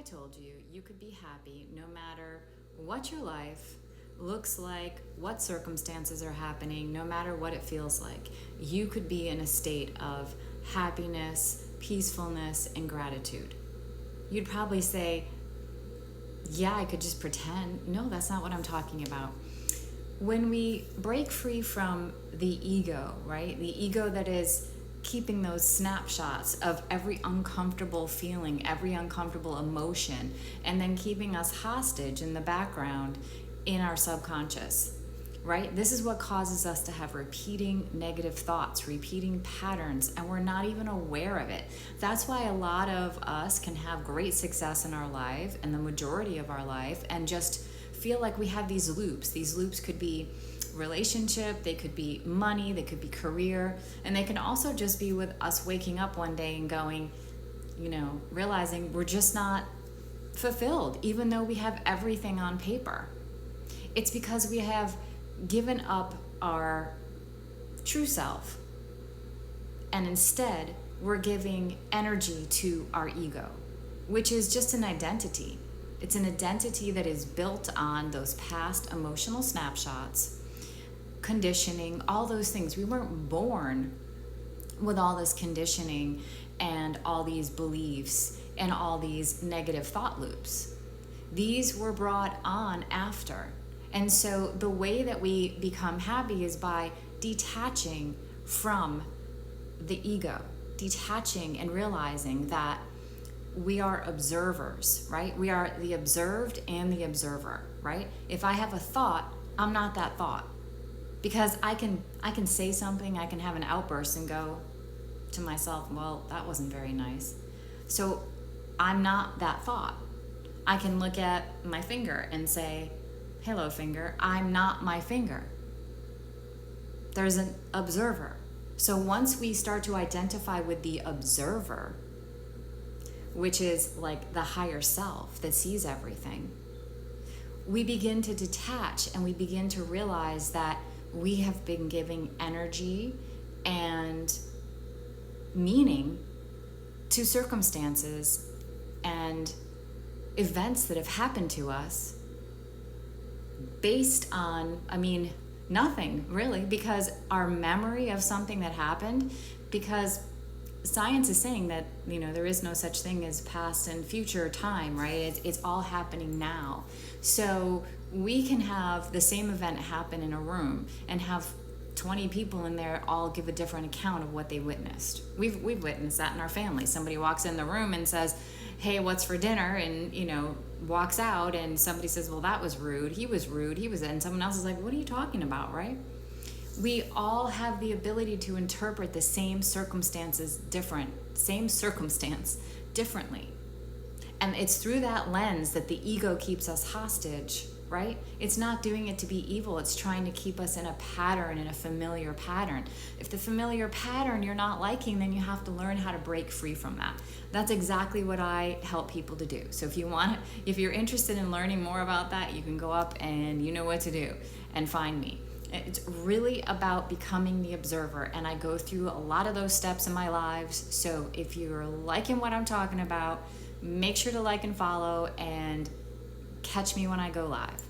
told you, you could be happy no matter what your life looks like, what circumstances are happening, no matter what it feels like. You could be in a state of happiness, peacefulness, and gratitude. You'd probably say, yeah, I could just pretend. No, that's not what I'm talking about. When we break free from the ego, right? The ego that is keeping those snapshots of every uncomfortable feeling, every uncomfortable emotion, and then keeping us hostage in the background in our subconscious, right? This is what causes us to have repeating negative thoughts, repeating patterns, and we're not even aware of it. That's why a lot of us can have great success in our life and the majority of our life and just feel like we have these loops. These loops could be relationship, they could be money, they could be career, and they can also just be with us waking up one day and going, realizing we're just not fulfilled, even though we have everything on paper. It's because we have given up our true self, and instead we're giving energy to our ego, which is just an identity. It's an identity that is built on those past emotional snapshots, conditioning, all those things. We weren't born with all this conditioning and all these beliefs and all these negative thought loops. These were brought on after. And so the way that we become happy is by detaching from the ego, detaching and realizing that we are observers, right? We are the observed and the observer, right? If I have a thought, I'm not that thought. Because I can say something, I can have an outburst and go to myself, well, that wasn't very nice. So I'm not that thought. I can look at my finger and say, hello, finger, I'm not my finger. There's an observer. So once we start to identify with the observer, which is like the higher self that sees everything, we begin to detach and we begin to realize that we have been giving energy and meaning to circumstances and events that have happened to us based on, nothing really, because our memory of something that happened, because science is saying that, there is no such thing as past and future time, right? It's all happening now. So we can have the same event happen in a room and have 20 people in there all give a different account of what they witnessed. We've witnessed that in our family. Somebody walks in the room and says, hey, what's for dinner? And, walks out and somebody says, well, that was rude. He was rude. And someone else is like, what are you talking about, right? We all have the ability to interpret the same circumstance differently. And it's through that lens that the ego keeps us hostage, right? It's not doing it to be evil. It's trying to keep us in a pattern, in a familiar pattern. If the familiar pattern you're not liking, then you have to learn how to break free from that. That's exactly what I help people to do. So if you're interested in learning more about that, you can go up and you know what to do and find me. It's really about becoming the observer, and I go through a lot of those steps in my lives. So if you're liking what I'm talking about, make sure to like and follow and catch me when I go live.